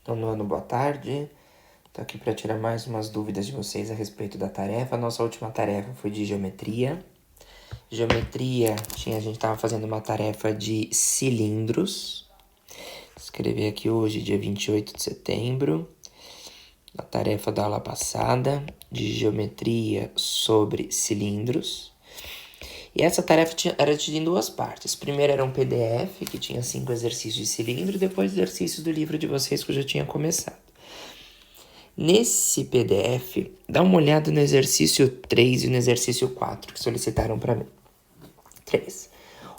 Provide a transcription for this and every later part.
Nono, boa tarde. Estou aqui para tirar mais umas dúvidas de vocês a respeito da tarefa. Nossa última tarefa foi de geometria. Geometria, a gente estava fazendo uma tarefa de cilindros. Escrevi aqui hoje, dia 28 de setembro. A tarefa da aula passada, de geometria sobre cilindros. E essa tarefa era dividida em duas partes. Primeiro era um PDF, que tinha 5 exercícios de cilindro, e depois exercícios do livro de vocês, que eu já tinha começado. Nesse PDF, dá uma olhada no exercício 3 e no exercício 4, que solicitaram para mim. 3.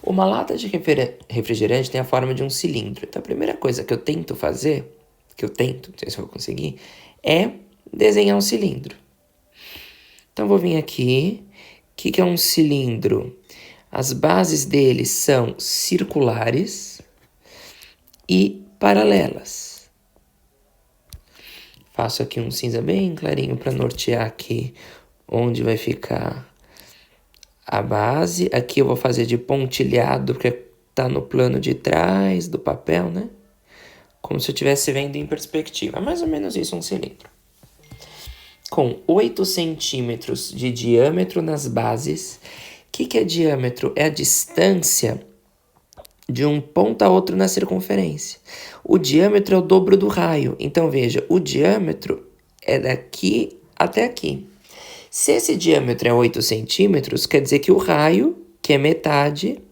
Uma lata de refrigerante tem a forma de um cilindro. Então, a primeira coisa que eu tento fazer, não sei se eu vou conseguir, é desenhar um cilindro. Então, eu vou vir aqui. O que é um cilindro? As bases dele são circulares e paralelas. Faço aqui um cinza bem clarinho para nortear aqui onde vai ficar a base. Aqui eu vou fazer de pontilhado, porque está no plano de trás do papel, né? Como se eu estivesse vendo em perspectiva. É mais ou menos isso, um cilindro. Com 8 centímetros de diâmetro nas bases. O que é diâmetro? É a distância de um ponto a outro na circunferência. O diâmetro é o dobro do raio. Então, veja, o diâmetro é daqui até aqui. Se esse diâmetro é 8 centímetros, quer dizer que o raio, que é metade,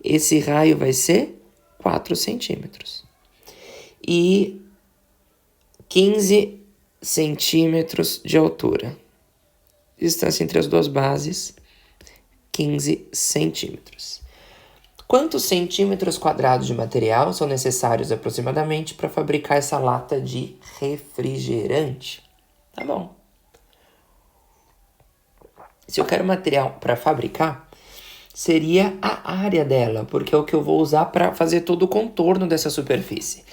esse raio vai ser 4 centímetros. E 15 centímetros de altura. Distância entre as duas bases, 15 centímetros. Quantos centímetros quadrados de material são necessários aproximadamente para fabricar essa lata de refrigerante? Tá bom. Se eu quero material para fabricar, seria a área dela, porque é o que eu vou usar para fazer todo o contorno dessa superfície.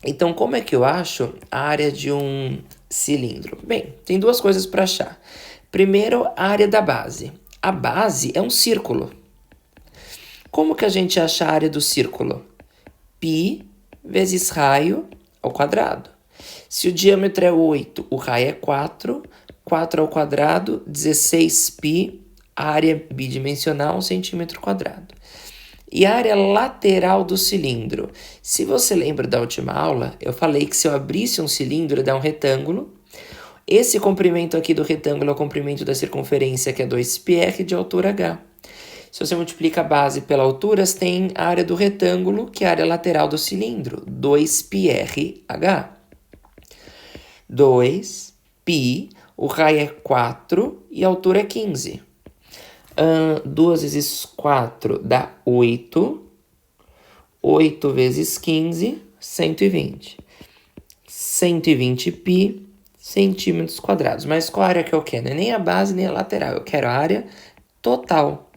Então, como é que eu acho a área de um cilindro? Bem, tem duas coisas para achar. Primeiro, a área da base. A base é um círculo. Como que a gente acha a área do círculo? Π vezes raio ao quadrado. Se o diâmetro é 8, o raio é 4. 4 ao quadrado, 16π, a área bidimensional, 1 centímetro quadrado. E a área lateral do cilindro. Se você lembra da última aula, eu falei que se eu abrisse um cilindro, dá um retângulo. Esse comprimento aqui do retângulo é o comprimento da circunferência, que é 2πr de altura h. Se você multiplica a base pela altura, você tem a área do retângulo, que é a área lateral do cilindro, 2πrh. 2π, o raio é 4 e a altura é 15. 2 vezes 4 dá 8. 8 vezes 15, 120. 120π centímetros quadrados. Mas qual área que eu quero? Não é nem a base nem a lateral. Eu quero a área total.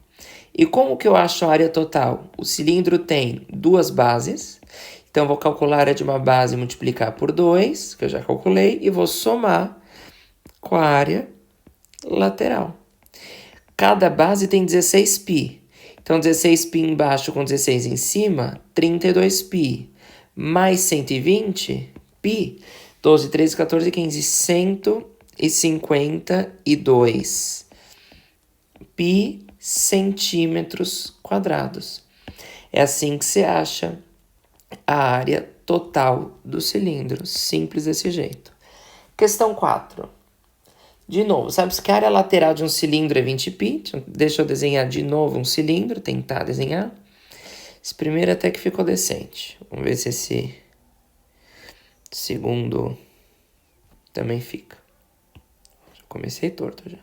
E como que eu acho a área total? O cilindro tem duas bases. Então, eu vou calcular a área de uma base e multiplicar por 2, que eu já calculei, e vou somar com a área lateral. Cada base tem 16π. Então, 16π embaixo com 16 em cima, 32π. Mais 120π, 12, 13, 14, 15, 152 π centímetros quadrados. É assim que se acha a área total do cilindro. Simples desse jeito. Questão 4. De novo, sabe que a área lateral de um cilindro é 20π? Deixa eu desenhar de novo um cilindro, tentar desenhar. Esse primeiro até que ficou decente. Vamos ver se esse segundo também fica. Já comecei torto já.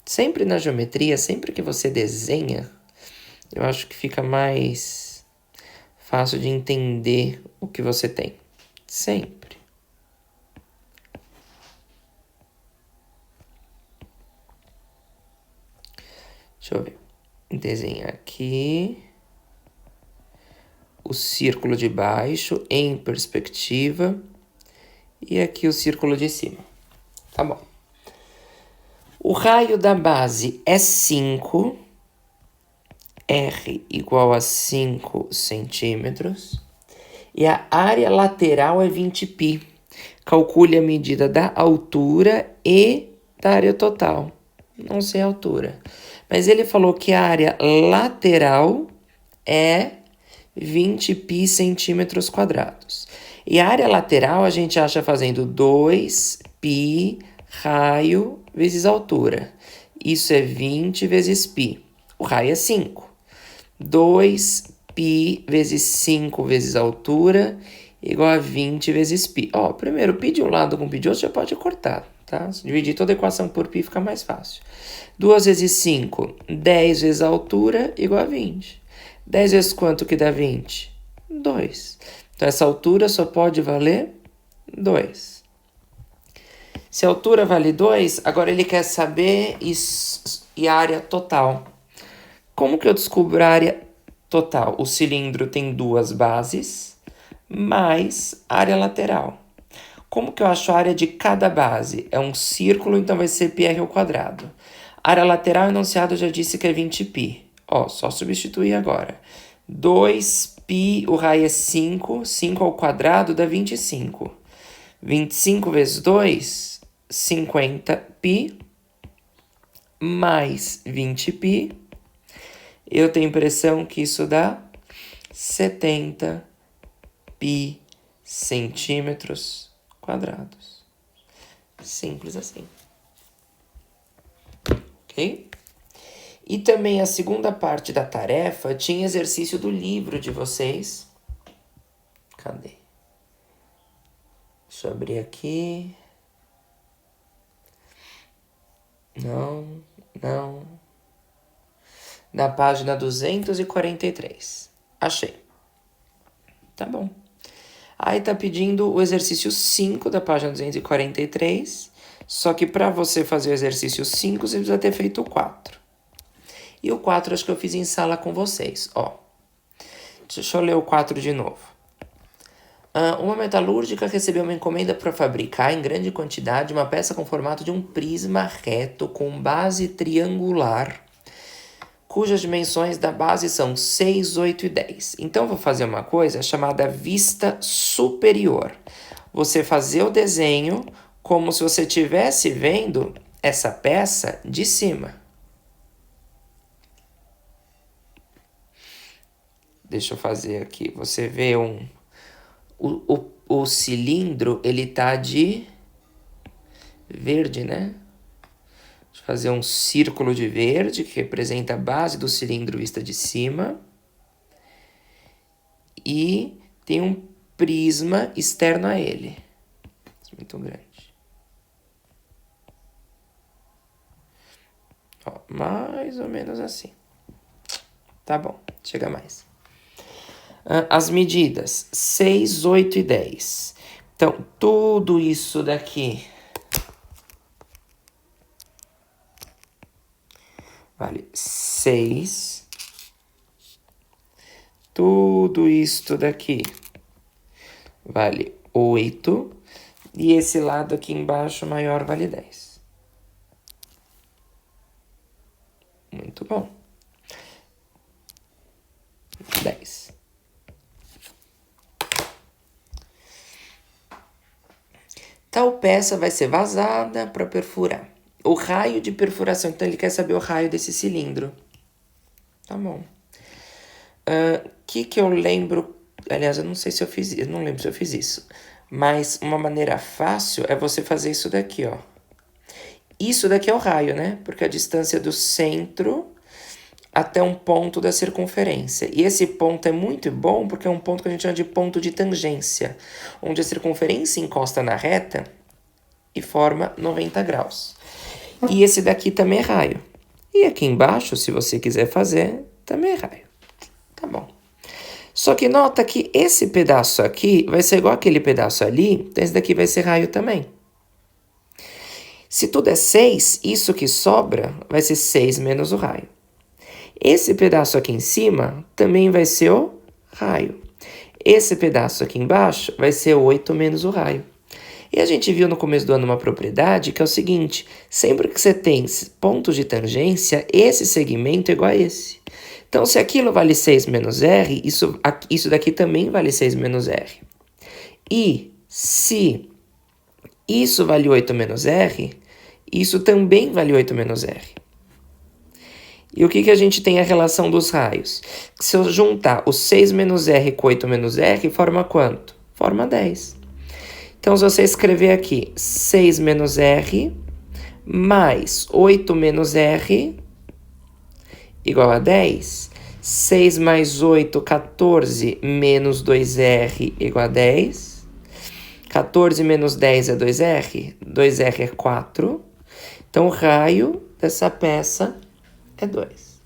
Sempre na geometria, sempre que você desenha, eu acho que fica mais fácil de entender o que você tem. Sempre. Deixa eu ver. Desenhar aqui o círculo de baixo em perspectiva e aqui o círculo de cima. Tá bom. O raio da base é 5, R igual a 5 centímetros. E a área lateral é 20π. Calcule a medida da altura e da área total. Não sei a altura. Mas ele falou que a área lateral é 20π centímetros quadrados. E a área lateral a gente acha fazendo 2π raio vezes altura. Isso é 20 vezes π. O raio é 5. 2π vezes 5 vezes altura igual a 20 vezes π. Ó, primeiro, π de um lado com π de outro já pode cortar, tá? Se dividir toda a equação por π fica mais fácil. 2 vezes 5, 10 vezes a altura igual a 20. 10 vezes quanto que dá 20? 2. Então, essa altura só pode valer 2. Se a altura vale 2, agora ele quer saber a área total. Como que eu descubro a área total? O cilindro tem 2 bases, mais área lateral. Como que eu acho a área de cada base? É um círculo, então vai ser πr ao quadrado. A área lateral enunciado já disse que é 20π. Ó, só substituir agora. 2π, o raio é 5, 5 ao quadrado dá 25. 25 vezes 2, 50π, mais 20π. Eu tenho a impressão que isso dá 70π centímetros quadrados. Simples assim. Ok? E também a segunda parte da tarefa tinha exercício do livro de vocês. Cadê? Deixa eu abrir aqui. Não. Na página 243. Achei. Tá bom. Aí tá pedindo o exercício 5 da página 243. Só que para você fazer o exercício 5, você precisa ter feito o 4. E o 4 acho que eu fiz em sala com vocês. Ó. Deixa eu ler o 4 de novo. Uma metalúrgica recebeu uma encomenda para fabricar em grande quantidade uma peça com formato de um prisma reto com base triangular, cujas dimensões da base são 6, 8 e 10. Então, vou fazer uma coisa chamada vista superior. Você fazer o desenho como se você estivesse vendo essa peça de cima. Deixa eu fazer aqui. Você vê o cilindro, ele tá de verde, né? Deixa eu fazer um círculo de verde que representa a base do cilindro vista de cima. E tem um prisma externo a ele. Muito grande. Ó, mais ou menos assim. Tá bom, chega mais. As medidas 6, 8 e 10. Então, tudo isso daqui vale 6. Tudo isto daqui vale 8. E esse lado aqui embaixo maior vale 10. Muito bom. 10. Tal peça vai ser vazada para perfurar. O raio de perfuração, então ele quer saber o raio desse cilindro. Tá bom. Que eu lembro... Aliás, eu não sei se eu fiz... Eu não lembro se eu fiz isso. Mas uma maneira fácil é você fazer isso daqui, ó. Isso daqui é o raio, né? Porque a distância do centro até um ponto da circunferência. E esse ponto é muito bom porque é um ponto que a gente chama de ponto de tangência, onde a circunferência encosta na reta e forma 90 graus. E esse daqui também é raio. E aqui embaixo, se você quiser fazer, também é raio. Tá bom. Só que nota que esse pedaço aqui vai ser igual aquele pedaço ali, então esse daqui vai ser raio também. Se tudo é 6, isso que sobra vai ser 6 menos o raio. Esse pedaço aqui em cima também vai ser o raio. Esse pedaço aqui embaixo vai ser 8 menos o raio. E a gente viu no começo do ano uma propriedade que é o seguinte: sempre que você tem pontos de tangência, esse segmento é igual a esse. Então, se aquilo vale 6 menos R, isso daqui também vale 6 menos R. E se isso vale 8 menos R, isso também vale 8 menos R. E o que a gente tem a relação dos raios? Se eu juntar o 6 menos R com 8 menos R, forma quanto? Forma 10. Então, se você escrever aqui 6 menos R mais 8 menos R igual a 10, 6 mais 8, 14, menos 2R igual a 10. 14 menos 10 é 2R, 2R é 4. Então, o raio dessa peça é 2.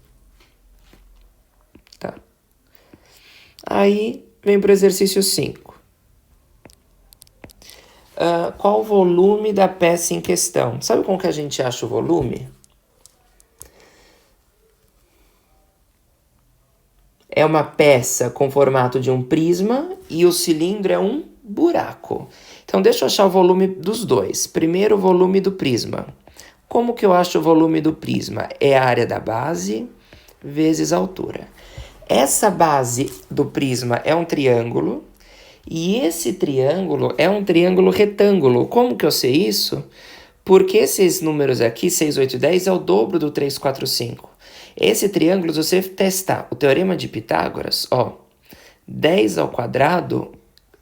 Tá. Aí, vem para o exercício 5. Qual o volume da peça em questão? Sabe como que a gente acha o volume? É uma peça com formato de um prisma e o cilindro é um buraco. Então, deixa eu achar o volume dos dois. Primeiro, o volume do prisma. Como que eu acho o volume do prisma? É a área da base vezes a altura. Essa base do prisma é um triângulo e esse triângulo é um triângulo retângulo. Como que eu sei isso? Porque esses números aqui, 6, 8 e 10, é o dobro do 3, 4, 5. Esse triângulo, se você testar o teorema de Pitágoras, 10 ao quadrado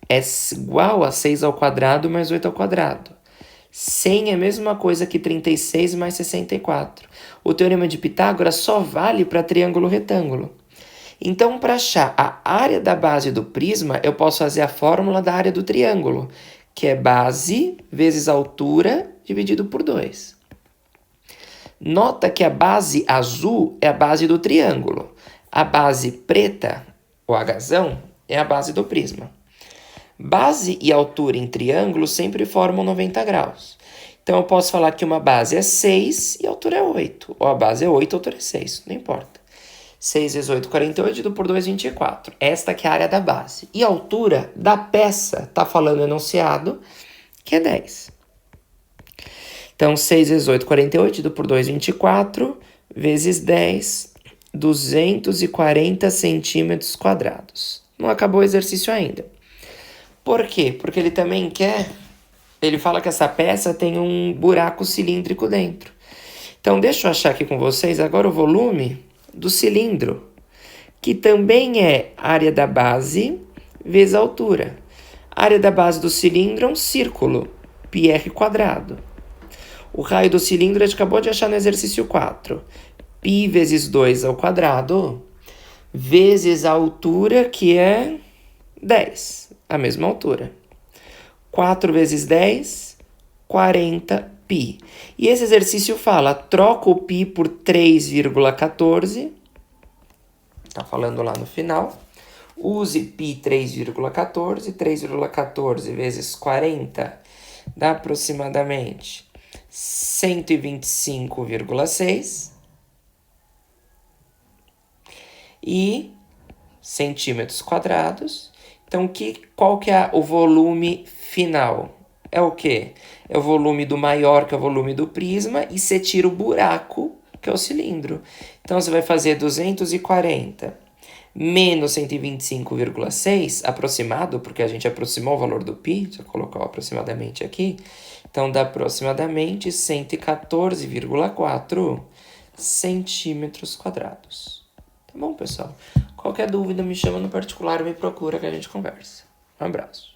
é igual a 6 ao quadrado mais 8 ao quadrado. 100 é a mesma coisa que 36 mais 64. O teorema de Pitágoras só vale para triângulo retângulo. Então, para achar a área da base do prisma, eu posso fazer a fórmula da área do triângulo, que é base vezes altura dividido por 2. Nota que a base azul é a base do triângulo. A base preta, o Hzão, é a base do prisma. Base e altura em triângulo sempre formam 90 graus. Então, eu posso falar que uma base é 6 e a altura é 8. Ou a base é 8 e a altura é 6, não importa. 6 vezes 8, 48, dividido por 2, 24. Esta que é a área da base. E a altura da peça, está falando enunciado, que é 10. Então, 6 vezes 8, 48, dividido por 2, 24, vezes 10, 240 centímetros quadrados. Não acabou o exercício ainda. Por quê? Porque ele também quer... Ele fala que essa peça tem um buraco cilíndrico dentro. Então, deixa eu achar aqui com vocês agora o volume do cilindro, que também é área da base vezes a altura. A área da base do cilindro é um círculo, πr quadrado. O raio do cilindro a gente acabou de achar no exercício 4. Π vezes 2 ao quadrado, vezes a altura, que é 10, a mesma altura. 4 vezes 10, 40 π. E esse exercício fala, troca o π por 3,14. Está falando lá no final. Use π 3,14. 3,14 vezes 40 dá aproximadamente 125,6. E centímetros quadrados. Então, qual que é o volume final? É o quê? É o volume do maior, que é o volume do prisma, e você tira o buraco, que é o cilindro. Então, você vai fazer 240 menos 125,6, aproximado, porque a gente aproximou o valor do π, deixa eu colocar aproximadamente aqui. Então, dá aproximadamente 114,4 centímetros quadrados. Tá bom, pessoal? Qualquer dúvida, me chama no particular ou me procura que a gente conversa. Um abraço.